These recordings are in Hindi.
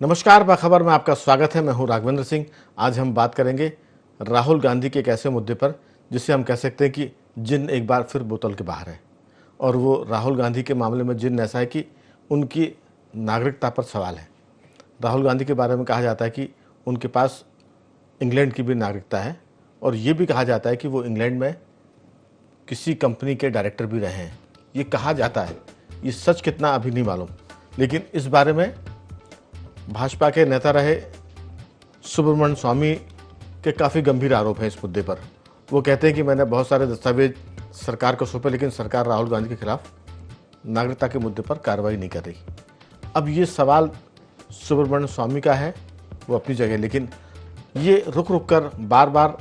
नमस्कार, बाखबर में आपका स्वागत है। मैं हूं राघवेंद्र सिंह। आज हम बात करेंगे राहुल गांधी के एक ऐसे मुद्दे पर जिसे हम कह सकते हैं कि जिन एक बार फिर बोतल के बाहर है। और वो राहुल गांधी के मामले में जिन ऐसा है कि उनकी नागरिकता पर सवाल है। राहुल गांधी के बारे में कहा जाता है कि उनके पास इंग्लैंड की भी नागरिकता है और ये भी कहा जाता है कि वो इंग्लैंड में किसी कंपनी के डायरेक्टर भी रहे हैं। ये कहा जाता है, ये सच कितना अभी नहीं मालूम। लेकिन इस बारे में भाजपा के नेता रहे सुब्रमण्यम स्वामी के काफ़ी गंभीर आरोप हैं इस मुद्दे पर। वो कहते हैं कि मैंने बहुत सारे दस्तावेज सरकार को सौंपे, लेकिन सरकार राहुल गांधी के खिलाफ नागरिकता के मुद्दे पर कार्रवाई नहीं कर रही। अब ये सवाल सुब्रमण्यम स्वामी का है, वो अपनी जगह, लेकिन ये रुक रुक कर बार बार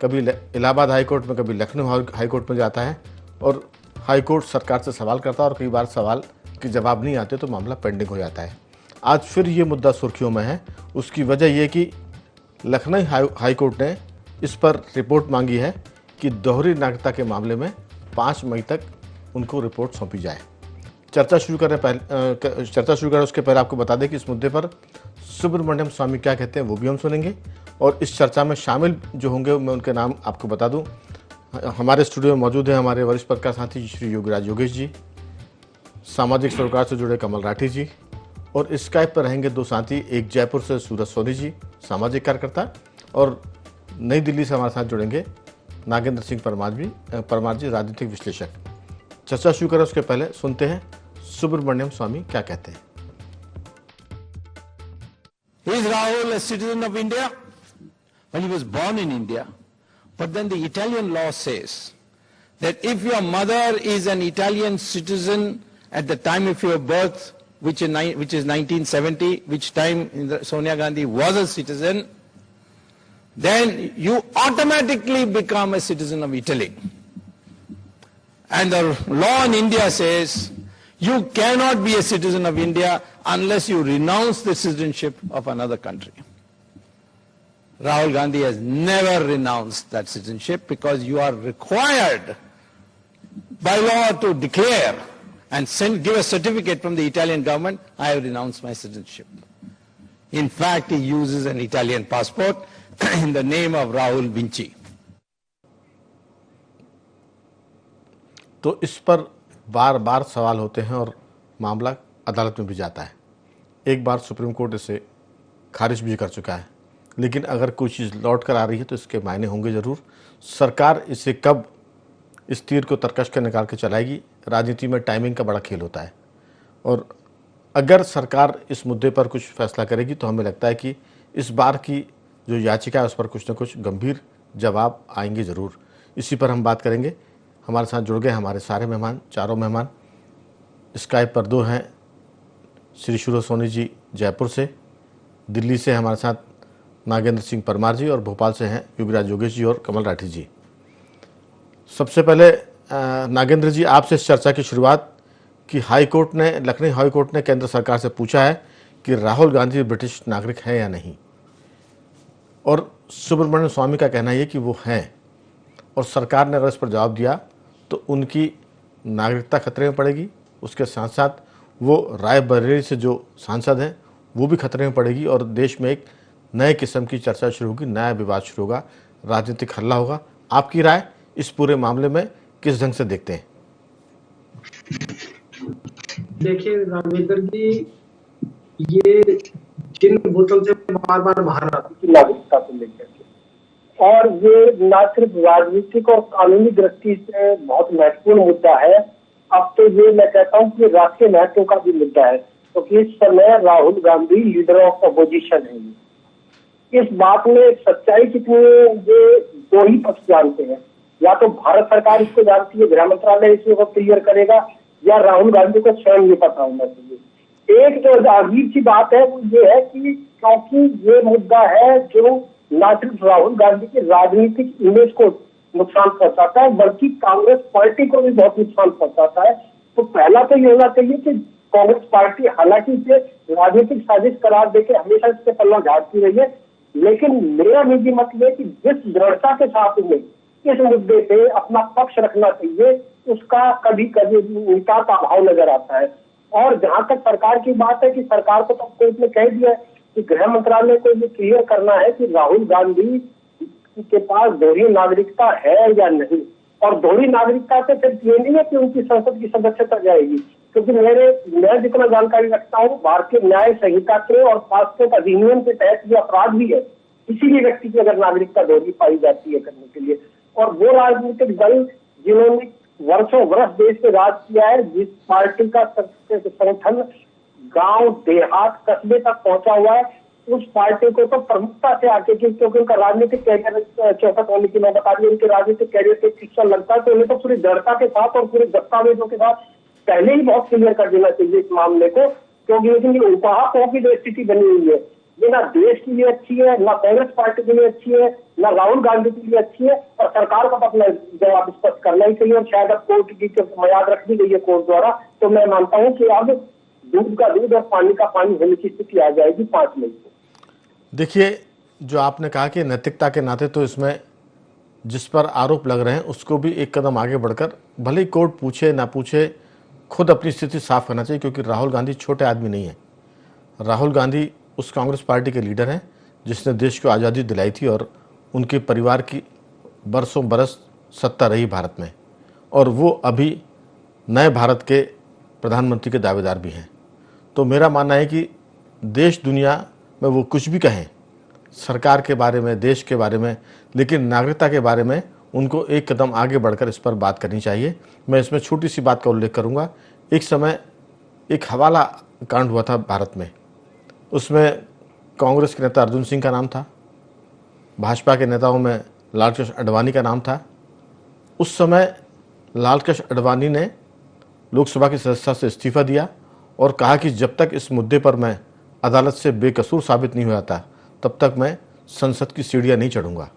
कभी इलाहाबाद हाईकोर्ट में, कभी लखनऊ हाईकोर्ट में जाता है और हाईकोर्ट सरकार से सवाल करता है और कई बार सवाल के जवाब नहीं आते तो मामला पेंडिंग हो जाता है। आज फिर ये मुद्दा सुर्खियों में है। उसकी वजह ये कि लखनऊ हाईकोर्ट ने इस पर रिपोर्ट मांगी है कि दोहरी नागरिकता के मामले में 5 मई तक उनको रिपोर्ट सौंपी जाए। चर्चा शुरू करें उसके पहले आपको बता दें कि इस मुद्दे पर सुब्रमण्यम स्वामी क्या कहते हैं वो भी हम सुनेंगे। और इस चर्चा में शामिल जो होंगे मैं उनके नाम आपको बता दूं। हमारे स्टूडियो में मौजूद हैं हमारे वरिष्ठ पत्रकार साथी श्री योगीराज योगेश जी, सामाजिक सरोकार से जुड़े कमल राठी जी, और स्काइप पर रहेंगे 2 साथी, एक जयपुर से सूरज सोनी जी, सामाजिक कार्यकर्ता, और नई दिल्ली से हमारे साथ जुड़ेंगे नागेंद्र सिंह परमार जी, राजनीतिक विश्लेषक। चर्चा शुरू करें उसके पहले सुनते हैं सुब्रमण्यम स्वामी क्या कहते हैं। Is Rahul a citizen of India? Well, he was born in India, but then the Italian law says that if your mother is an Italian citizen at the time of your birth, which is 1970, which time Sonia Gandhi was a citizen, then you automatically become a citizen of Italy. And the law in India says you cannot be a citizen of India unless you renounce the citizenship of another country. Rahul Gandhi has never renounced that citizenship because you are required by law to declare and give a certificate from the Italian government, I have renounced my citizenship. In fact, he uses an Italian passport in the name of Rahul Vinci. तो इस पर बार बार सवाल होते हैं और मामला अदालत में भी जाता है। एक बार सुप्रीम कोर्ट इसे खारिज भी कर चुका है, लेकिन अगर कोई चीज़ लौट कर आ रही है तो इसके मायने होंगे ज़रूर। सरकार इसे कब इस तीर को तरकश कर निकाल के चलाएगी, राजनीति में टाइमिंग का बड़ा खेल होता है। और अगर सरकार इस मुद्दे पर कुछ फैसला करेगी तो हमें लगता है कि इस बार की जो याचिका है उस पर कुछ न कुछ गंभीर जवाब आएंगे ज़रूर। इसी पर हम बात करेंगे। हमारे साथ जुड़ गए हमारे सारे मेहमान, चारों मेहमान। स्काइप पर 2 हैं, श्री सूरज सोनी जी जयपुर से, दिल्ली से हमारे साथ नागेंद्र सिंह परमार जी, और भोपाल से हैं योगीराज योगेश जी और कमल राठी जी। सबसे पहले नागेंद्र जी, आपसे इस चर्चा की शुरुआत कि लखनऊ हाई कोर्ट ने केंद्र सरकार से पूछा है कि राहुल गांधी ब्रिटिश नागरिक हैं या नहीं, और सुब्रमण्यम स्वामी का कहना है कि वो हैं, और सरकार ने अगर इस पर जवाब दिया तो उनकी नागरिकता खतरे में पड़ेगी। उसके साथ साथ वो रायबरेली से जो सांसद हैं वो भी खतरे में पड़ेगी, और देश में एक नए किस्म की चर्चा शुरू होगी, नया विवाद शुरू होगा, राजनीतिक हल्ला होगा। आपकी राय इस पूरे मामले में किस ढंग से देखते हैं? देखिए राघवेंद्र जी, ये जिन बोतल से बार बार बाहर आती है नागरिकता को लेकर के, और ये न सिर्फ राजनीतिक और कानूनी दृष्टि से बहुत महत्वपूर्ण मुद्दा है, अब तो ये मैं कहता हूँ कि राष्ट्रीय महत्व का भी मुद्दा है, क्योंकि इस समय Rahul Gandhi leader of opposition है। इस बात में सच्चाई कितनी है ये 2 ही पक्ष जानते हैं। या तो भारत सरकार इसको जानती है, गृह मंत्रालय इसको क्लियर करेगा, या राहुल गांधी को स्वयं ये पता होना चाहिए। एक जो अजीब सी बात है वो ये है कि क्योंकि ये मुद्दा है जो न सिर्फ राहुल गांधी की राजनीतिक इमेज को नुकसान पहुंचाता है, बल्कि कांग्रेस पार्टी को भी बहुत नुकसान पहुंचाता है। तो पहला तो ये होना चाहिए कि कांग्रेस पार्टी हालांकि इसे राजनीतिक साजिश करार देकर हमेशा इससे पल्ला झाड़ती रही है, लेकिन मेरा निजी मत ये कि जिस दृढ़ता के साथ में इस मुद्दे पे अपना पक्ष रखना चाहिए, उसका कभी कभी नितांत अभाव नजर आता है। और जहां तक सरकार की बात है कि सरकार को तो कोर्ट ने कह दिया है कि गृह मंत्रालय को ये क्लियर करना है कि राहुल गांधी के पास दोहरी नागरिकता है या नहीं। और दोहरी नागरिकता से सिर्फ ये नहीं है कि उनकी संसद की सदस्यता जाएगी, क्योंकि मैं जितना जानकारी रखता हूँ भारतीय न्याय संहिता के और पासपोर्ट अधिनियम के तहत ये अपराध भी है किसी भी व्यक्ति की अगर नागरिकता दोहरी पाई जाती है करने के लिए। और वो राजनीतिक दल जिन्होंने वर्षों वर्ष देश पे राज किया है, जिस पार्टी का संगठन गांव देहात कस्बे तक पहुंचा हुआ है, उस पार्टी को तो प्रमुखता से आके क्योंकि उनका राजनीतिक कैरियर चौपट होने की मैं बता दी, उनके राजनीतिक कैरियर पे शिक्षा लगता है तो उन्हें तो पूरी दृढ़ता के साथ और पूरे दस्तावेजों के साथ पहले ही बहुत क्लियर कर देना चाहिए इस मामले को, क्योंकि लेकिन ये उपहापों की जो स्थिति बनी हुई है ये ना देश के लिए अच्छी है, ना कांग्रेस पार्टी के लिए अच्छी है, ना राहुल गांधी के लिए अच्छी है। और सरकार को तो अपना जवाब स्पष्ट करना ही चाहिए। और शायद अब कोर्ट की मयाद रख दी गई है कोर्ट द्वारा, तो मैं मानता हूँ कि अब दूध का दूध और पानी का पानी होने की स्थिति आ जाएगी 5 मई को। देखिए, जो आपने कहा कि नैतिकता के नाते तो इसमें जिस पर आरोप लग रहे हैं उसको भी एक कदम आगे बढ़कर भले ही कोर्ट पूछे ना पूछे खुद अपनी स्थिति साफ करना चाहिए, क्योंकि राहुल गांधी छोटे आदमी नहीं है। राहुल गांधी उस कांग्रेस पार्टी के लीडर हैं जिसने देश को आज़ादी दिलाई थी और उनके परिवार की बरसों बरस सत्ता रही भारत में, और वो अभी नए भारत के प्रधानमंत्री के दावेदार भी हैं। तो मेरा मानना है कि देश दुनिया में वो कुछ भी कहें सरकार के बारे में, देश के बारे में, लेकिन नागरिकता के बारे में उनको एक कदम आगे बढ़कर इस पर बात करनी चाहिए। मैं इसमें छोटी सी बात का उल्लेख करूंगा। एक समय एक हवाला कांड हुआ था भारत में, उसमें कांग्रेस के नेता अर्जुन सिंह का नाम था, भाजपा के नेताओं में लालकृष्ण आडवाणी का नाम था। उस समय लालकृष्ण आडवाणी ने लोकसभा की सदस्यता से इस्तीफा दिया और कहा कि जब तक इस मुद्दे पर मैं अदालत से बेकसूर साबित नहीं हो जाता तब तक मैं संसद की सीढ़ियां नहीं चढ़ूंगा।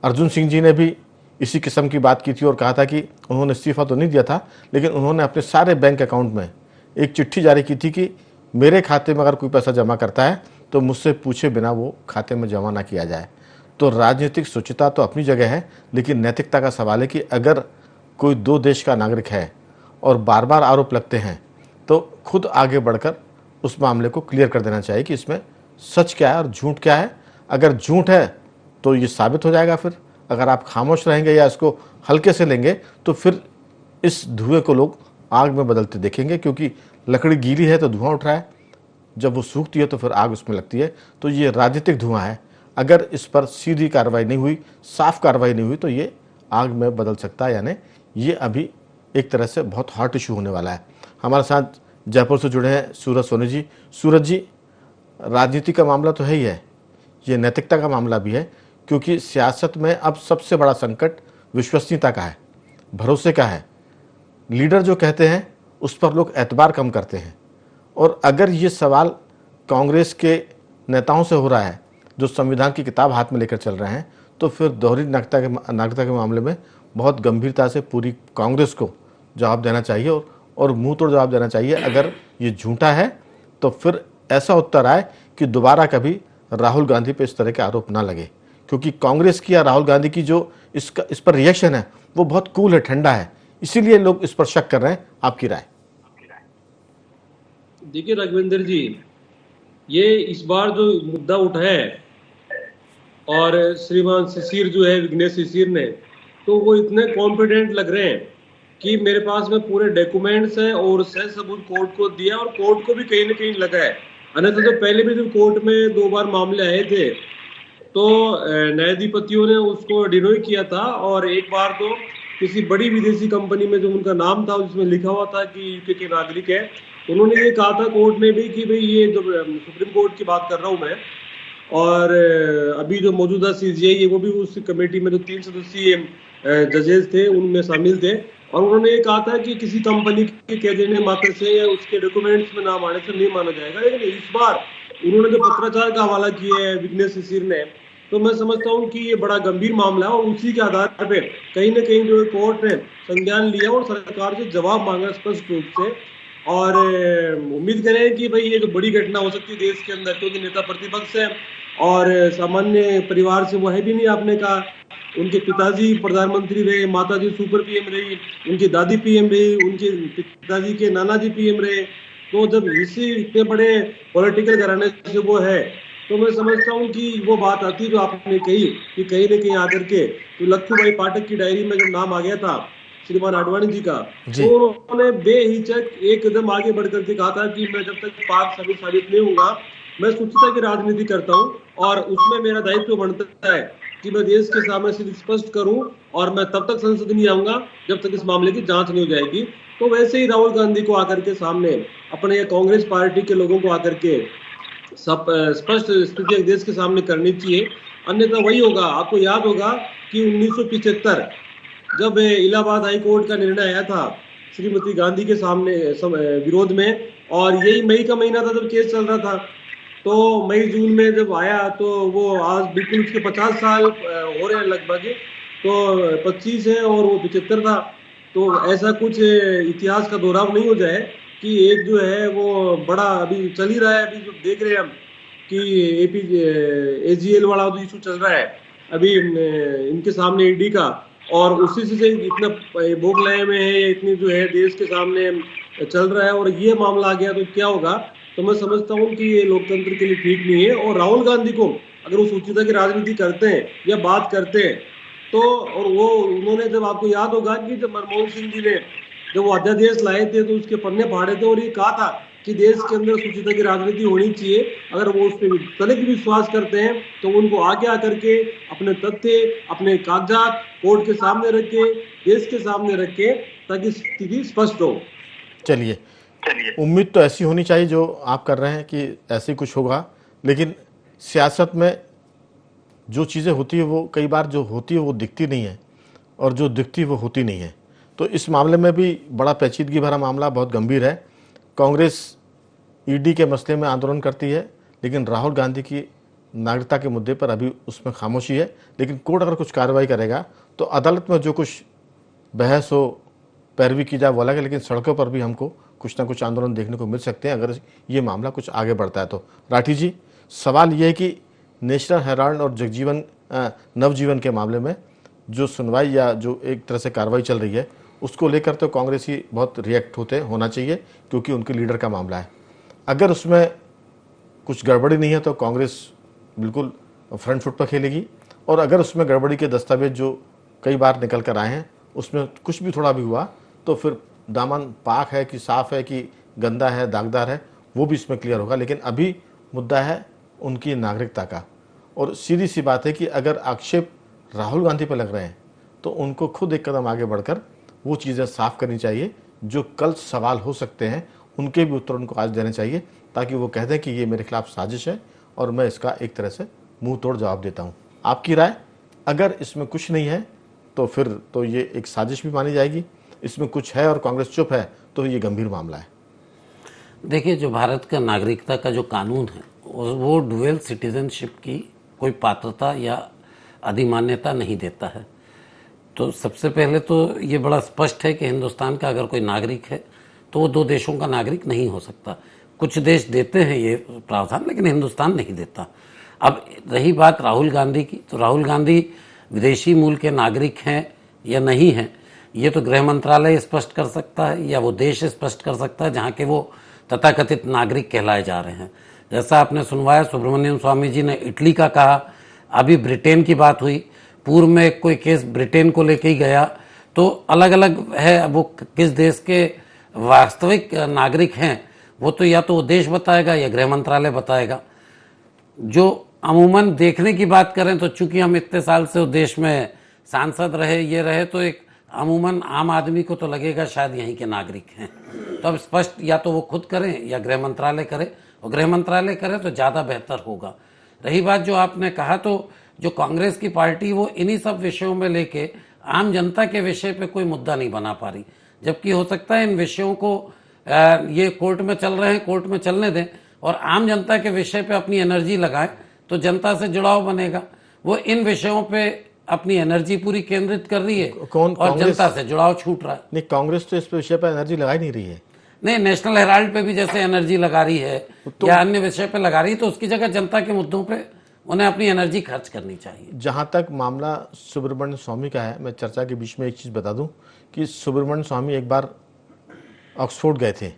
अर्जुन सिंह जी ने भी इसी किस्म की बात की थी और कहा था कि उन्होंने इस्तीफा तो नहीं दिया था, लेकिन उन्होंने अपने सारे बैंक अकाउंट में एक चिट्ठी जारी की थी कि मेरे खाते में अगर कोई पैसा जमा करता है तो मुझसे पूछे बिना वो खाते में जमा ना किया जाए। तो राजनीतिक सोचिता तो अपनी जगह है, लेकिन नैतिकता का सवाल है कि अगर कोई 2 देश का नागरिक है और बार बार आरोप लगते हैं तो खुद आगे बढ़कर उस मामले को क्लियर कर देना चाहिए कि इसमें सच क्या है और झूठ क्या है। अगर झूठ है तो ये साबित हो जाएगा, फिर अगर आप खामोश रहेंगे या इसको हल्के से लेंगे तो फिर इस धुएं को लोग आग में बदलते देखेंगे, क्योंकि लकड़ी गीली है तो धुआं उठ रहा है, जब वो सूखती है तो फिर आग उसमें लगती है। तो ये राजनीतिक धुआं है। अगर इस पर सीधी कार्रवाई नहीं हुई, साफ कार्रवाई नहीं हुई तो ये आग में बदल सकता है। यानी ये अभी एक तरह से बहुत हॉट इशू होने वाला है। हमारे साथ जयपुर से जुड़े हैं सूरज सोनी जी। सूरज जी, राजनीति का मामला तो है ही है, ये नैतिकता का मामला भी है, क्योंकि सियासत में अब सबसे बड़ा संकट विश्वसनीयता का है, भरोसे का है। लीडर जो कहते हैं उस पर लोग एतबार कम करते हैं, और अगर ये सवाल कांग्रेस के नेताओं से हो रहा है जो संविधान की किताब हाथ में लेकर चल रहे हैं, तो फिर दोहरी नागरिकता के मामले में बहुत गंभीरता से पूरी कांग्रेस को जवाब देना चाहिए और मुंह तोड़ जवाब देना चाहिए। अगर ये झूठा है तो फिर ऐसा उत्तर आए कि दोबारा कभी राहुल गांधी पे इस तरह के आरोप ना लगे, क्योंकि कांग्रेस की या राहुल गांधी की जो इस पर रिएक्शन है वो बहुत कूल है, ठंडा है, इसीलिए लोग इस पर शक कर रहे हैं। आपकी राय? देखिए राघवेंद्र जी, ये इस बार जो मुद्दा उठा है और श्रीमान शिशिर जो है, विघ्नेश शिशिर ने, तो वो इतने कॉन्फिडेंट लग रहे हैं कि मेरे पास में पूरे डॉक्यूमेंट्स हैं और सह सबूत कोर्ट को दिया, और कोर्ट को भी कहीं ना कहीं लगा है। अन्यथा तो पहले भी जब कोर्ट में 2 बार मामले आए थे तो न्यायाधिपतियों ने उसको डिनोय किया था, और एक बार तो किसी बड़ी विदेशी कंपनी में जो उनका नाम था जिसमें लिखा हुआ था कि यूके के नागरिक है, उन्होंने ये कहा था कोर्ट ने भी कि भाई ये जो सुप्रीम कोर्ट की बात कर रहा हूँ मैं, और अभी जो मौजूदा सीजीआई है वो भी उस कमेटी में जो 3 सदस्यीय जजेस थे उनमें शामिल थे, और उन्होंने ये कहा था कि किसी कंपनी के कह देने मात्र से या उसके डॉक्यूमेंट्स में नाम आने से नहीं माना जाएगा। लेकिन इस बार उन्होंने जो पत्राचार का हवाला किया है विघ्नेश शिशिर ने, तो मैं समझता हूँ कि ये बड़ा गंभीर मामला है, और उसी के आधार पे कहीं ना कहीं जो कोर्ट ने संज्ञान लिया और सरकार से जवाब मांगा स्पष्ट रूप से, और उम्मीद करें कि भाई ये जो बड़ी घटना हो सकती है देश के अंदर, क्योंकि नेता प्रतिपक्ष है और सामान्य परिवार से वो है भी नहीं। आपने कहा उनके पिताजी प्रधानमंत्री रहे, माताजी सुपर पीएम रही, उनकी दादी पीएम रही, उनके पिताजी के नाना जी पीएम रहे। तो जब इसी इतने बड़े पॉलिटिकल घराने से वो है, तो मैं समझता हूँ कि वो बात आती जो आपने कही कि कहीं न कहीं आकर के तो लक्ष्मू भाई पाठक की डायरी में जब नाम आ गया था श्रीमान आडवाणी जी का, जी। तो उन्होंने बेहिचक एक कदम आगे बढ़ करके कहा था कि मैं जब तक पाक साबित नहीं होऊंगा, मैं स्वच्छता की राजनीति करता हूँ और उसमें मेरा दायित्व बनता है कि मैं देश के सामने से स्पष्ट करूं और मैं तब तक संसद नहीं आऊंगा जब तक इस मामले की जांच नहीं हो जाएगी। तो वैसे ही राहुल गांधी को आकर के सामने अपने कांग्रेस पार्टी के लोगों को आकर के सब स्पष्ट स्थिति देश के सामने करनी चाहिए, अन्यथा वही होगा। आपको याद होगा कि 1975 जब इलाहाबाद हाई कोर्ट का निर्णय आया था श्रीमती गांधी के सामने विरोध में, और यही मई का महीना था जब केस चल रहा था, तो मई जून में जब आया तो वो आज बिल्कुल उसके 50 साल हो रहे हैं लगभग, तो 25 है और वो 75 था। तो ऐसा कुछ इतिहास का दोहराव नहीं हो जाए कि एक जो है वो बड़ा अभी चल ही रहा है। अभी जो देख रहे हैं हम कि AGL वाला जो इशू चल रहा है अभी इनके सामने ईडी का, और उसी से इतना बौखलाए में है, इतनी जो है देश के सामने चल रहा है, और ये मामला आ गया तो क्या होगा। तो मैं समझता हूँ कि ये लोकतंत्र के लिए ठीक नहीं है। और राहुल गांधी को अगर वो सूचिता की राजनीति करते हैं या बात करते हैं तो, और वो उन्होंने जब आपको याद होगा कि जब मनमोहन सिंह जी ने जब वो अध्यादेश लाए थे तो उसके पन्ने फाड़े थे और ये कहा था कि देश के अंदर सूचिता की राजनीति होनी चाहिए। अगर वो उस पर तनिक भी विश्वास करते हैं तो उनको आगे आकर के अपने तथ्य, अपने कागजात कोर्ट के सामने रखे, देश के सामने रखे, ताकि स्थिति स्पष्ट हो। चलिए, उम्मीद तो ऐसी होनी चाहिए जो आप कर रहे हैं कि ऐसे कुछ होगा, लेकिन सियासत में जो चीज़ें होती है वो कई बार जो होती है वो दिखती नहीं है और जो दिखती है वो होती नहीं है। तो इस मामले में भी बड़ा पेचीदगी भरा मामला, बहुत गंभीर है। कांग्रेस ईडी के मसले में आंदोलन करती है, लेकिन राहुल गांधी की नागरिकता के मुद्दे पर अभी उसमें खामोशी है। लेकिन कोर्ट अगर कुछ कार्रवाई करेगा तो अदालत में जो कुछ बहस हो, पैरवी की जाए वो अलग है, लेकिन सड़कों पर भी हमको कुछ ना कुछ आंदोलन देखने को मिल सकते हैं अगर ये मामला कुछ आगे बढ़ता है तो। राठी जी, सवाल ये है कि नेशनल हेराल्ड और जगजीवन नवजीवन के मामले में जो सुनवाई या जो एक तरह से कार्रवाई चल रही है उसको लेकर तो कांग्रेस ही बहुत रिएक्ट होना चाहिए, क्योंकि उनके लीडर का मामला है। अगर उसमें कुछ गड़बड़ी नहीं है तो कांग्रेस बिल्कुल फ्रंट फुट पर खेलेगी, और अगर उसमें गड़बड़ी के दस्तावेज जो कई बार निकल कर आए हैं उसमें कुछ भी थोड़ा भी हुआ तो फिर दामन पाक है कि साफ़ है कि गंदा है, दागदार है, वो भी इसमें क्लियर होगा। लेकिन अभी मुद्दा है उनकी नागरिकता का, और सीधी सी बात है कि अगर आक्षेप राहुल गांधी पर लग रहे हैं तो उनको खुद एक कदम आगे बढ़कर वो चीज़ें साफ करनी चाहिए। जो कल सवाल हो सकते हैं उनके भी उत्तर उनको आज देने चाहिए, ताकि वो कह दें कि ये मेरे खिलाफ साजिश है और मैं इसका एक तरह से मुंह तोड़ जवाब देता हूँ। आपकी राय? अगर इसमें कुछ नहीं है तो फिर तो ये एक साजिश भी मानी जाएगी, इसमें कुछ है और कांग्रेस चुप है तो ये गंभीर मामला है। देखिए, जो भारत का नागरिकता का जो कानून है वो डुअल सिटीजनशिप की कोई पात्रता या अधिमान्यता नहीं देता है। तो सबसे पहले तो ये बड़ा स्पष्ट है कि हिंदुस्तान का अगर कोई नागरिक है तो वो दो देशों का नागरिक नहीं हो सकता। कुछ देश देते हैं ये प्रावधान, लेकिन हिंदुस्तान नहीं देता। अब रही बात राहुल गांधी की, तो राहुल गांधी विदेशी मूल के नागरिक हैं या नहीं हैं, ये तो गृह मंत्रालय स्पष्ट कर सकता है या वो देश स्पष्ट कर सकता है जहाँ के वो तथाकथित नागरिक कहलाए जा रहे हैं। जैसा आपने सुनवाया, सुब्रमण्यम स्वामी जी ने इटली का कहा, अभी ब्रिटेन की बात हुई, पूर्व में कोई केस ब्रिटेन को लेके ही गया। तो अलग अलग है, वो किस देश के वास्तविक नागरिक हैं वो तो या तो वो देश बताएगा या गृह मंत्रालय बताएगा। जो अमूमन देखने की बात करें तो चूंकि हम इतने साल से उस देश में सांसद रहे, ये रहे, तो एक अमूमन आम आदमी को तो लगेगा शायद यहीं के नागरिक हैं। तो अब स्पष्ट या तो वो खुद करें या गृह मंत्रालय करे, और गृह मंत्रालय करे तो ज़्यादा बेहतर होगा। रही बात जो आपने कहा, तो जो कांग्रेस की पार्टी वो इन्हीं सब विषयों में लेके आम जनता के विषय पे कोई मुद्दा नहीं बना पा रही, जबकि हो सकता है इन विषयों को ये कोर्ट में चल रहे हैं, कोर्ट में चलने दें और आम जनता के विषय पे अपनी एनर्जी लगाएं तो जनता से जुड़ाव बनेगा। वो इन विषयों पे अपनी एनर्जी पूरी केंद्रित कर रही है और जनता से जुड़ाव छूट रहा है। नहीं, कांग्रेस तो इस विषय पर एनर्जी लगा ही नहीं रही है। नहीं, नेशनल हेराल्ड पे भी जैसे एनर्जी लगा रही है तो या अन्य विषय पे लगा रही है, तो उसकी जगह जनता के मुद्दों पे उन्हें अपनी एनर्जी खर्च करनी चाहिए। जहाँ तक मामला सुब्रमण्य स्वामी का है, मैं चर्चा के बीच में एक चीज़ बता दूं कि सुब्रमण्य स्वामी एक बार ऑक्सफोर्ड गए थे।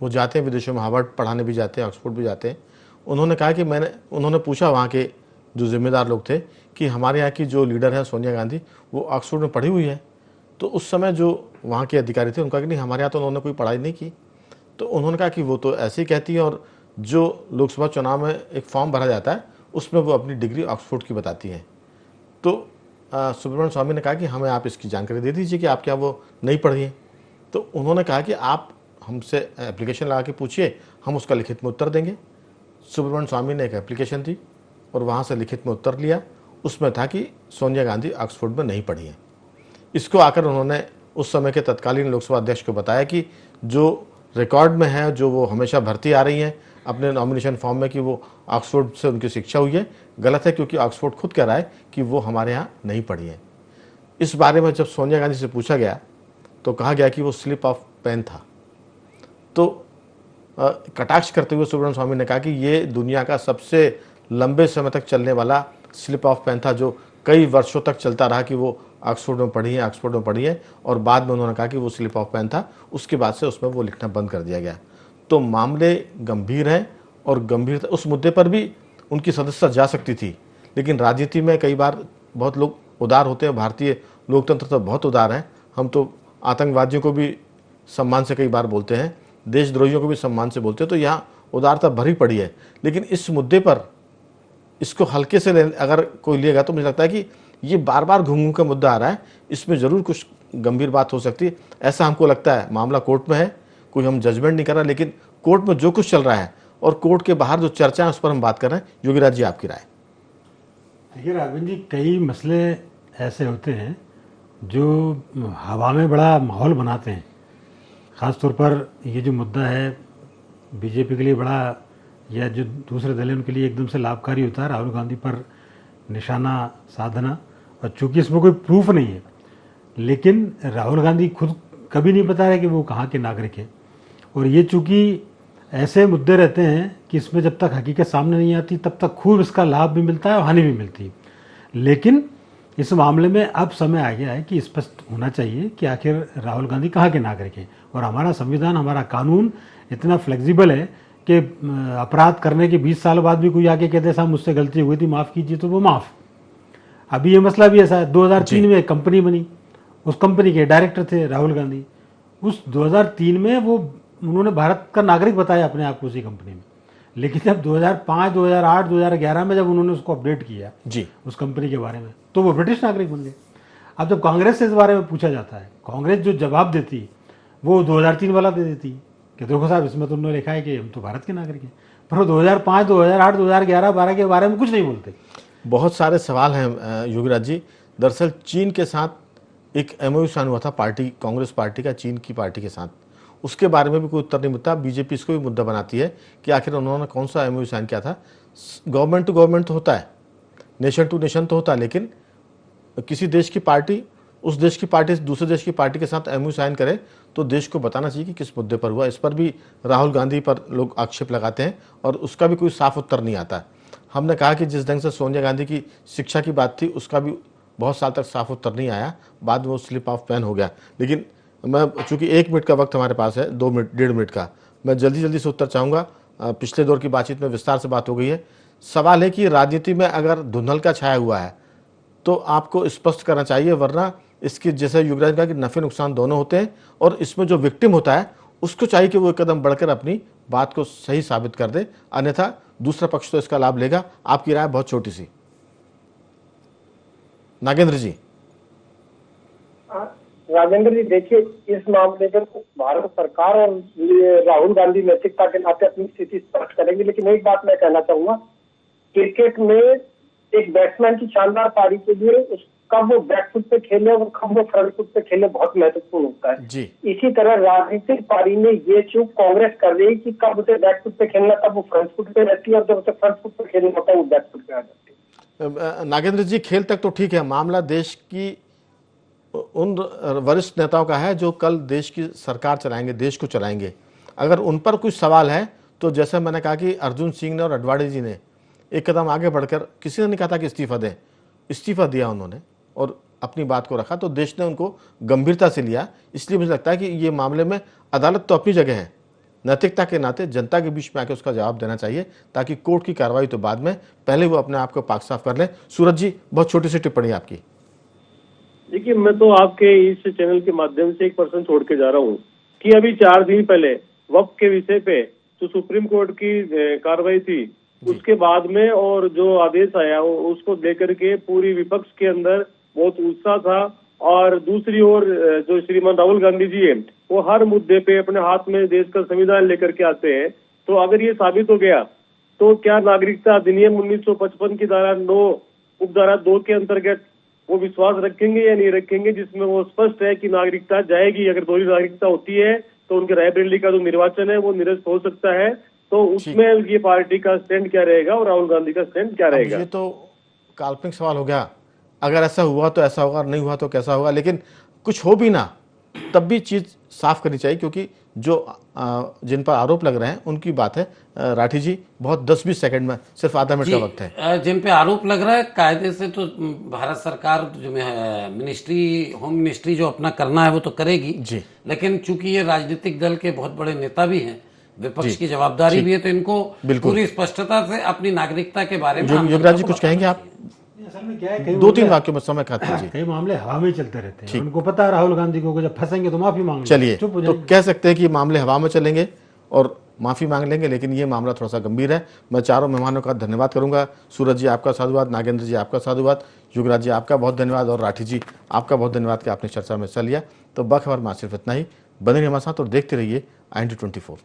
वो जाते हैं विदेशों में, हार्वर्ड पढ़ाने भी जाते हैं, ऑक्सफोर्ड भी जाते हैं। उन्होंने कहा कि उन्होंने पूछा वहाँ के जो जिम्मेदार लोग थे कि हमारे यहाँ की जो लीडर है सोनिया गांधी, वो ऑक्सफोर्ड में पढ़ी हुई है। तो उस समय जो वहाँ के अधिकारी थे उनका कि नहीं, हमारे यहाँ तो उन्होंने कोई पढ़ाई नहीं की। तो उन्होंने कहा कि वो तो ऐसे ही कहती है, और जो लोकसभा चुनाव में एक फॉर्म भरा जाता है उसमें वो अपनी डिग्री ऑक्सफोर्ड की बताती हैं। तो सुब्रमण्य स्वामी ने कहा कि हमें आप इसकी जानकारी दे दीजिए कि आप क्या वो नहीं पढ़ी हैं। तो उन्होंने कहा कि आप हमसे एप्लीकेशन लगा के पूछिए, हम उसका लिखित में उत्तर देंगे। सुब्रमण्य स्वामी ने एक एप्लीकेशन दी और वहाँ से लिखित में उत्तर लिया। उसमें था कि सोनिया गांधी ऑक्सफोर्ड में नहीं पढ़ी है। इसको आकर उन्होंने उस समय के तत्कालीन लोकसभा अध्यक्ष को बताया कि जो रिकॉर्ड में है, जो वो हमेशा भर्ती आ रही हैं अपने नॉमिनेशन फॉर्म में कि वो ऑक्सफोर्ड से उनकी शिक्षा हुई है, गलत है, क्योंकि ऑक्सफोर्ड खुद कह रहा है कि वो हमारे यहाँ नहीं पढ़ी है। इस बारे में जब सोनिया गांधी से पूछा गया तो कहा गया कि वो स्लिप ऑफ पेन था। तो कटाक्ष करते हुए सुब्रमण्य स्वामी ने कहा कि ये दुनिया का सबसे लंबे समय तक चलने वाला स्लिप ऑफ पेन था, जो कई वर्षों तक चलता रहा कि वो ऑक्सफोर्ड में पढ़ी है, ऑक्सफोर्ड में पढ़ी है, और बाद में उन्होंने कहा कि वो स्लिप ऑफ पेन था। उसके बाद से उसमें वो लिखना बंद कर दिया गया। तो मामले गंभीर हैं, और गंभीर उस मुद्दे पर भी उनकी सदस्यता जा सकती थी, लेकिन राजनीति में कई बार बहुत लोग उदार होते हैं। भारतीय लोकतंत्र तो बहुत उदार है। हम तो आतंकवादियों को भी सम्मान से कई बार बोलते हैं, देशद्रोहियों को भी सम्मान से बोलते हैं। तो यहाँ उदारता भरी पड़ी है। लेकिन इस मुद्दे पर इसको हल्के से अगर कोई लेगा तो मुझे लगता है कि ये बार बार घूम का मुद्दा आ रहा है, इसमें ज़रूर कुछ गंभीर बात हो सकती है, ऐसा हमको लगता है। मामला कोर्ट में है, कोई हम जजमेंट नहीं कर रहा, लेकिन कोर्ट में जो कुछ चल रहा है और कोर्ट के बाहर जो चर्चा है उस पर हम बात कर रहे हैं। योगीराज जी, आपकी राय? देखिए राघवन जी, कई मसले ऐसे होते हैं जो हवा में बड़ा माहौल बनाते हैं। ख़ास तौर पर ये जो मुद्दा है बीजेपी के लिए बड़ा, या जो दूसरे दल हैं उनके लिए एकदम से लाभकारी होता है, राहुल गांधी पर निशाना साधना। और चूंकि इसमें कोई प्रूफ नहीं है, लेकिन राहुल गांधी खुद कभी नहीं बता रहे कि वो कहाँ के नागरिक हैं। और ये चूंकि ऐसे मुद्दे रहते हैं कि इसमें जब तक हकीकत सामने नहीं आती तब तक खूब इसका लाभ भी मिलता है और हानि भी मिलती है। लेकिन इस मामले में अब समय आ गया है कि स्पष्ट होना चाहिए कि आखिर राहुल गांधी कहाँ के नागरिक हैं। और हमारा संविधान, हमारा कानून इतना फ्लेक्सिबल है कि अपराध करने के 20 साल बाद भी कोई आके कहते साहब मुझसे गलती हुई थी, माफ़ कीजिए, तो वो माफ़। अभी ये मसला भी ऐसा है, 2003 में एक कंपनी बनी, उस कंपनी के डायरेक्टर थे राहुल गांधी। उस 2003 में वो उन्होंने भारत का नागरिक बताया अपने आप को उसी कंपनी में। लेकिन जब 2005, 2008, 2011 में जब उन्होंने उसको अपडेट किया जी उस कंपनी के बारे में, तो वो ब्रिटिश नागरिक बन गए। अब जब कांग्रेस से इस बारे में पूछा जाता है, कांग्रेस जो जवाब देती वो 2003 वाला दे देती कि देखो साहब इसमें तो उन्होंने लिखा है कि हम तो भारत के नागरिक हैं, पर वो 2005, 2008, 2011, 12 के बारे में कुछ नहीं बोलते। बहुत सारे सवाल हैं योगीराज जी। दरअसल चीन के साथ एक MOU साइन हुआ था पार्टी, कांग्रेस पार्टी का चीन की पार्टी के साथ, उसके बारे में भी कोई उत्तर नहीं मिलता। बीजेपी इसको भी मुद्दा बनाती है कि आखिर उन्होंने कौन सा MOU साइन किया था। गवर्नमेंट टू गवर्नमेंट तो होता है, नेशन टू नेशन तो होता है, लेकिन किसी देश की पार्टी उस देश की पार्टी दूसरे देश की पार्टी के साथ MOU साइन करे तो देश को बताना चाहिए कि किस मुद्दे पर हुआ। इस पर भी राहुल गांधी पर लोग आक्षेप लगाते हैं और उसका भी कोई साफ उत्तर नहीं आता। हमने कहा कि जिस ढंग से सोनिया गांधी की शिक्षा की बात थी उसका भी बहुत साल तक साफ उत्तर नहीं आया, बाद में वो स्लिप ऑफ पेन हो गया। लेकिन मैं चूंकि 1 मिनट का वक्त हमारे पास है, 2 मिनट 1.5 मिनट का, मैं जल्दी से उत्तर चाहूँगा। पिछले दौर की बातचीत में विस्तार से बात हो गई है। सवाल है कि राजनीति में अगर धुंधल का छाया हुआ है तो आपको स्पष्ट करना चाहिए, वरना इसकी जैसे युवराज ने कहा कि नफे नुकसान दोनों होते हैं, और इसमें जो विक्टिम होता है उसको चाहिए कि वो एक कदम बढ़कर अपनी बात को सही साबित कर दे, अन्यथा दूसरा पक्ष तो इसका लाभ लेगा। आपकी राय बहुत छोटी सी। नागेंद्र जी। राजेंद्र जी, देखिए इस मामले में भारत सरकार और राहुल गांधी नैतिकता के नाते अपनी स्थिति स्पष्ट करेंगे, लेकिन एक बात मैं कहना चाहूंगा, क्रिकेट में एक बैट्समैन की शानदार पारी के लिए कब वो बैक फुट पे खेले और कब वो फ्रंट फुट पे खेले बहुत महत्वपूर्ण होता है जी। इसी तरह राजनीतिक पारी में ये चूक कांग्रेस कर रही है कि कब उसे बैक फुट पे खेलना तब वो फ्रंट फुट पे रहती है, और जब उसे फ्रंट फुट पे खेलना होता है वो बैक फुट पे आ जाती है। नागेंद्र जी, खेल तक तो ठीक है, मामला देश की उन वरिष्ठ नेताओं का है जो कल देश की सरकार चलाएंगे, देश को चलाएंगे। अगर उन पर कुछ सवाल है तो जैसे मैंने कहा कि अर्जुन सिंह ने और अडवाणी जी ने एक कदम आगे बढ़कर किसी ने नहीं कहा था कि इस्तीफा दें, इस्तीफा दिया उन्होंने और अपनी बात को रखा, तो देश ने उनको गंभीरता से लिया। इसलिए मुझे लगता है कि ये मामले में अदालत तो अपनी जगह है, नैतिकता के नाते जनता के बीच में आके उसका जवाब देना चाहिए, ताकि कोर्ट की कार्रवाई तो बाद में, पहले वो अपने आप को पाक साफ कर ले। सूरज जी, बहुत छोटी सी टिप्पणी आपकी। देखिए, मैं तो आपके इस चैनल के माध्यम से एक पर्सन छोड़ के जा रहा हूँ कि अभी 4 दिन पहले वक्फ के विषय पे जो सुप्रीम कोर्ट की कार्रवाई थी, उसके बाद में और जो आदेश आया उसको लेकर के पूरी विपक्ष के अंदर बहुत उत्साह था। और दूसरी ओर जो श्रीमान राहुल गांधी जी है, वो हर मुद्दे पे अपने हाथ में देश का संविधान लेकर के आते हैं। तो अगर ये साबित हो गया तो क्या नागरिकता अधिनियम 1955 की धारा 9 उपधारा 2 के अंतर्गत वो विश्वास रखेंगे या नहीं रखेंगे, जिसमें वो स्पष्ट है कि नागरिकता जाएगी। अगर दोहरी नागरिकता होती है तो उनके रायबरेली का जो निर्वाचन है वो निरस्त हो सकता है। तो उसमें ये पार्टी का स्टैंड क्या रहेगा और राहुल गांधी का स्टैंड क्या रहेगा? ये तो काल्पनिक सवाल हो गया, अगर ऐसा हुआ तो ऐसा होगा, नहीं हुआ तो कैसा होगा। लेकिन कुछ हो भी ना, तब भी चीज़ साफ करनी चाहिए, क्योंकि जो जिन पर आरोप लग रहे हैं उनकी बात है। राठी जी, बहुत 10-20 सेकंड में, सिर्फ आधा मिनट का वक्त है। जिन पे आरोप लग रहा है, कायदे से तो भारत सरकार जो मिनिस्ट्री, होम मिनिस्ट्री जो अपना करना है वो तो करेगी जी। लेकिन चूंकि ये राजनीतिक दल के बहुत बड़े नेता भी हैं, विपक्ष की जवाबदारी भी है, तो इनको पूरी स्पष्टता से अपनी नागरिकता के बारे में। युवराज जी, कुछ कहेंगे आप? असल में क्या है, 2-3 वाक्यों में समय खाते हैं। कई मामले हवा में चलते रहते हैं। उनको पता है राहुल गांधी को जब फंसेंगे तो माफी मांग चलिए, तो कह सकते हैं कि मामले हवा में चलेंगे और माफी मांग लेंगे, लेकिन ये मामला थोड़ा सा गंभीर है। मैं चारों मेहमानों का धन्यवाद करूंगा। सूरज जी, आपका साधुवाद। नागेंद्र जी, आपका साधुवाद। युवराज जी, आपका बहुत धन्यवाद। और राठी जी, आपका बहुत धन्यवाद कि आपने चर्चा में हिस्सा लिया। तो बखबर में सिर्फ इतना ही। बने रहिए हमारे साथ और देखते रहिए IND24।